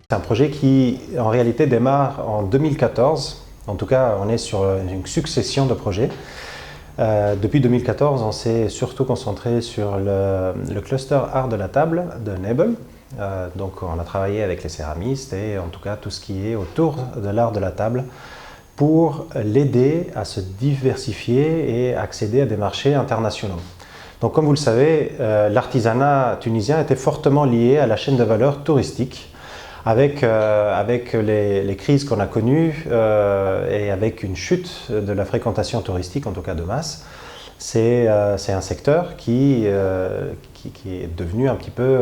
C'est un projet qui, en réalité, démarre en 2014. En tout cas, on est sur une succession de projets. Depuis 2014, on s'est surtout concentré sur le cluster art de la table de Nebel. Donc, on a travaillé avec les céramistes et en tout cas tout ce qui est autour de l'art de la table pour l'aider à se diversifier et accéder à des marchés internationaux. Donc, comme vous le savez, l'artisanat tunisien était fortement lié à la chaîne de valeur touristique. Avec les crises qu'on a connues et avec une chute de la fréquentation touristique, en tout cas de masse, c'est un secteur qui est devenu un petit peu,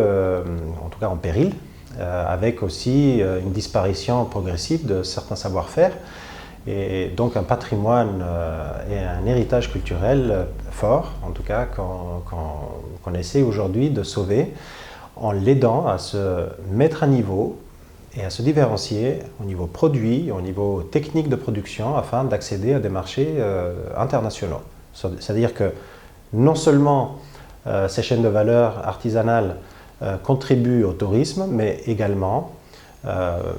en tout cas en péril, avec aussi une disparition progressive de certains savoir-faire et donc un patrimoine et un héritage culturel fort, en tout cas qu'on essaie aujourd'hui de sauver en l'aidant à se mettre à niveau et à se différencier au niveau produit, au niveau technique de production, afin d'accéder à des marchés internationaux. C'est-à-dire que non seulement ces chaînes de valeur artisanales contribuent au tourisme, mais également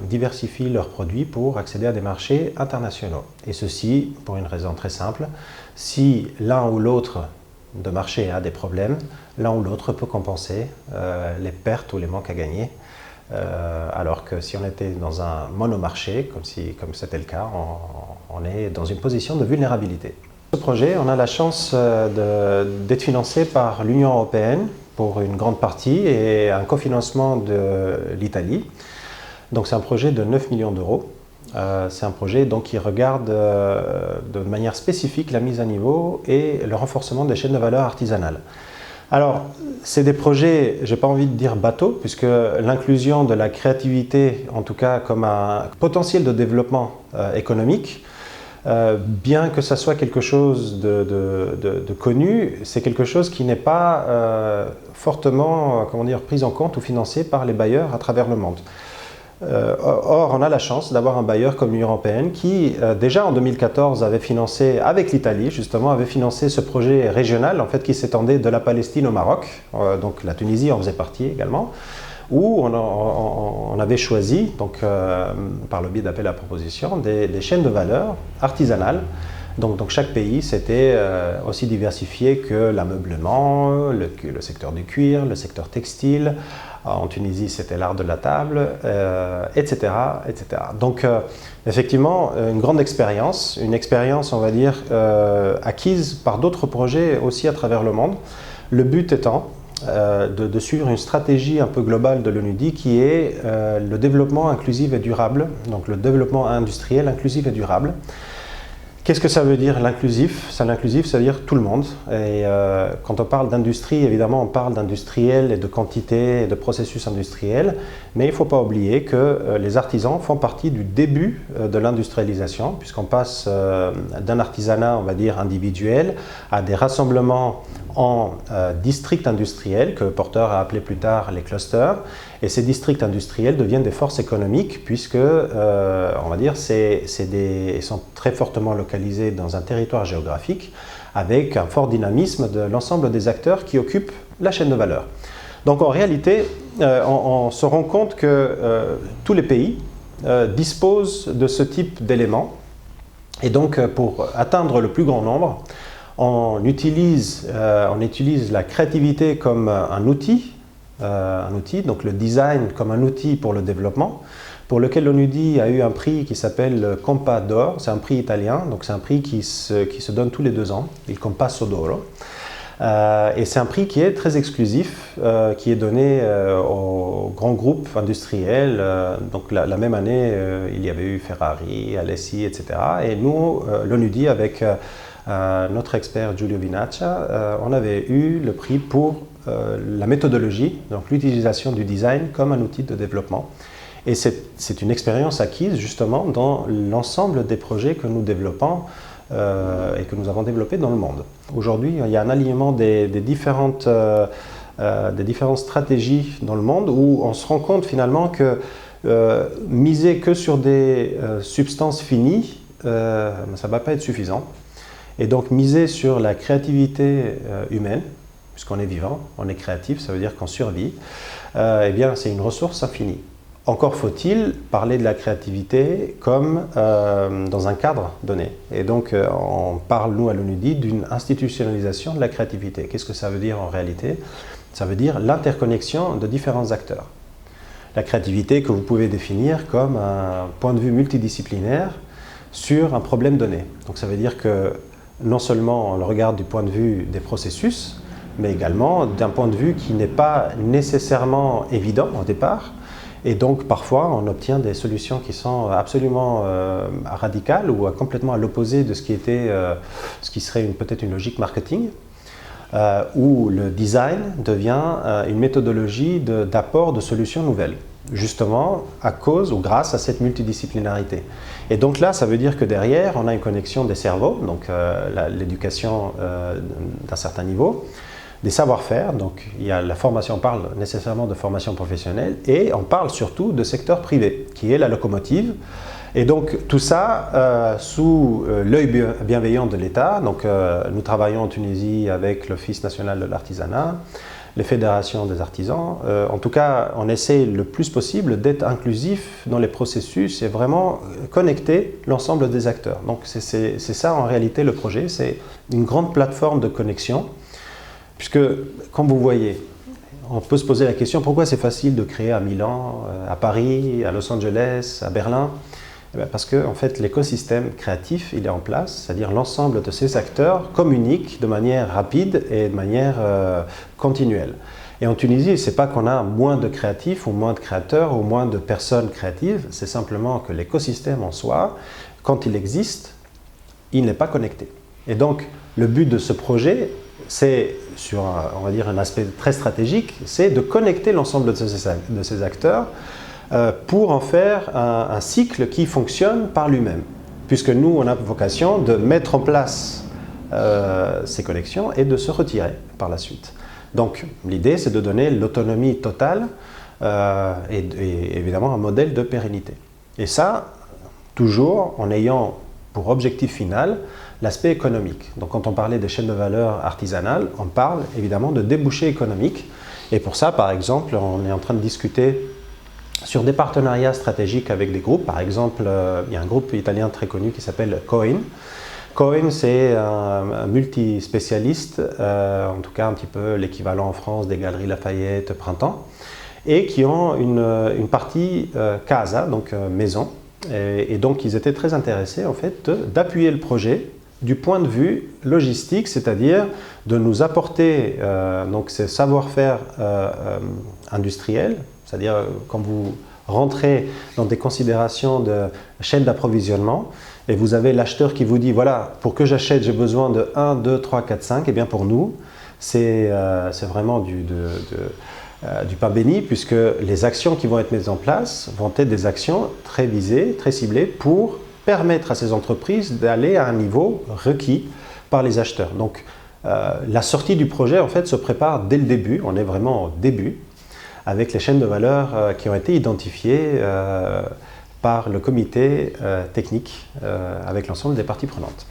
diversifient leurs produits pour accéder à des marchés internationaux. Et ceci pour une raison très simple: si l'un ou l'autre de marché a des problèmes, l'un ou l'autre peut compenser les pertes ou les manques à gagner. Alors que si on était dans un monomarché, comme c'était le cas, on est dans une position de vulnérabilité. Ce projet, on a la chance d'être financé par l'Union européenne pour une grande partie et un cofinancement de l'Italie. Donc c'est un projet de 9 millions d'euros. C'est un projet donc, qui regarde de manière spécifique la mise à niveau et le renforcement des chaînes de valeur artisanales. Alors, c'est des projets, je n'ai pas envie de dire bateaux, puisque l'inclusion de la créativité, en tout cas comme un potentiel de développement économique, bien que ça soit quelque chose de connu, c'est quelque chose qui n'est pas fortement pris en compte ou financé par les bailleurs à travers le monde. Or, on a la chance d'avoir un bailleur comme l'Union européenne qui, déjà en 2014, avait financé, avec l'Italie justement, avait financé ce projet régional en fait, qui s'étendait de la Palestine au Maroc, donc la Tunisie en faisait partie également, où on avait choisi, donc, par le biais d'appel à proposition, des chaînes de valeur artisanales. Donc chaque pays s'était aussi diversifié que l'ameublement, le secteur du cuir, le secteur textile. En Tunisie, c'était l'art de la table, etc., etc. Donc effectivement, une grande expérience, on va dire, acquise par d'autres projets aussi à travers le monde. Le but étant de suivre une stratégie un peu globale de l'ONUDI qui est le développement inclusif et durable, donc le développement industriel inclusif et durable. Qu'est-ce que ça veut dire l'inclusif? L'inclusif, ça veut dire tout le monde. Et quand on parle d'industrie, évidemment, on parle d'industriel et de quantité et de processus industriels. Mais il ne faut pas oublier que les artisans font partie du début de l'industrialisation, puisqu'on passe d'un artisanat, on va dire, individuel, à des rassemblements en districts industriels, que Porter a appelé plus tard les clusters. Et ces districts industriels deviennent des forces économiques, puisque, on va dire, ils sont très fortement localisés dans un territoire géographique, avec un fort dynamisme de l'ensemble des acteurs qui occupent la chaîne de valeur. Donc en réalité, on se rend compte que tous les pays disposent de ce type d'éléments. Et donc pour atteindre le plus grand nombre, on utilise la créativité comme un outil, donc le design comme un outil pour le développement, pour lequel l'ONUDI a eu un prix qui s'appelle Compa d'Or. C'est un prix italien, donc c'est un prix qui se donne tous les 2 ans, il Compasso d'Oro. Et c'est un prix qui est très exclusif, qui est donné aux grands groupes industriels. Donc la même année, il y avait eu Ferrari, Alessi, etc. Et nous, l'ONUDI, avec notre expert Giulio Vinaccia, on avait eu le prix pour la méthodologie, donc l'utilisation du design comme un outil de développement. Et c'est une expérience acquise justement dans l'ensemble des projets que nous développons et que nous avons développés dans le monde. Aujourd'hui, il y a un alignement des différentes stratégies dans le monde où on se rend compte finalement que miser que sur des substances finies, ça ne va pas être suffisant. Et donc miser sur la créativité humaine, puisqu'on est vivant, on est créatif, ça veut dire qu'on survit, eh bien c'est une ressource infinie. Encore faut-il parler de la créativité comme dans un cadre donné. Et donc, on parle, nous, à l'UNUDI, d'une institutionnalisation de la créativité. Qu'est-ce que ça veut dire en réalité? Ça veut dire l'interconnexion de différents acteurs. La créativité que vous pouvez définir comme un point de vue multidisciplinaire sur un problème donné. Donc, ça veut dire que non seulement on le regarde du point de vue des processus, mais également d'un point de vue qui n'est pas nécessairement évident au départ. Et donc, parfois, on obtient des solutions qui sont absolument radicales ou complètement à l'opposé de ce qui serait peut-être une logique marketing, où le design devient une méthodologie d'apport de solutions nouvelles, justement à cause ou grâce à cette multidisciplinarité. Et donc là, ça veut dire que derrière, on a une connexion des cerveaux, donc l'éducation d'un certain niveau, des savoir-faire, donc il y a la formation, on parle nécessairement de formation professionnelle, et on parle surtout de secteur privé, qui est la locomotive. Et donc tout ça sous l'œil bienveillant de l'État. Donc nous travaillons en Tunisie avec l'Office national de l'artisanat, les fédérations des artisans. En tout cas, on essaie le plus possible d'être inclusif dans les processus et vraiment connecter l'ensemble des acteurs. Donc c'est ça en réalité le projet, c'est une grande plateforme de connexion. Puisque, comme vous voyez, on peut se poser la question pourquoi c'est facile de créer à Milan, à Paris, à Los Angeles, à Berlin? Parce que en fait, l'écosystème créatif il est en place, c'est-à-dire l'ensemble de ces acteurs communiquent de manière rapide et de manière continuelle. Et en Tunisie, ce n'est pas qu'on a moins de créatifs ou moins de créateurs ou moins de personnes créatives, c'est simplement que l'écosystème en soi, quand il existe, il n'est pas connecté. Et donc, le but de ce projet, c'est, sur on va dire un aspect très stratégique, c'est de connecter l'ensemble de ces acteurs pour en faire un cycle qui fonctionne par lui-même. Puisque nous, on a vocation de mettre en place ces connexions et de se retirer par la suite. Donc, l'idée, c'est de donner l'autonomie totale et évidemment un modèle de pérennité. Et ça, toujours en ayant pour objectif final l'aspect économique. Donc quand on parlait des chaînes de valeur artisanales, on parle évidemment de débouchés économiques. Et pour ça, par exemple, on est en train de discuter sur des partenariats stratégiques avec des groupes. Par exemple, il y a un groupe italien très connu qui s'appelle Coin. Coin, c'est un multispécialiste, en tout cas un petit peu l'équivalent en France des Galeries Lafayette, Printemps, et qui ont une partie casa, donc maison. Et donc, ils étaient très intéressés en fait d'appuyer le projet du point de vue logistique, c'est-à-dire de nous apporter donc ces savoir-faire industriels, c'est-à-dire quand vous rentrez dans des considérations de chaîne d'approvisionnement et vous avez l'acheteur qui vous dit voilà, pour que j'achète, j'ai besoin de 1, 2, 3, 4, 5, et bien pour nous, c'est vraiment du pain béni, puisque les actions qui vont être mises en place vont être des actions très visées, très ciblées pour permettre à ces entreprises d'aller à un niveau requis par les acheteurs. Donc la sortie du projet en fait se prépare dès le début, on est vraiment au début, avec les chaînes de valeur qui ont été identifiées par le comité technique avec l'ensemble des parties prenantes.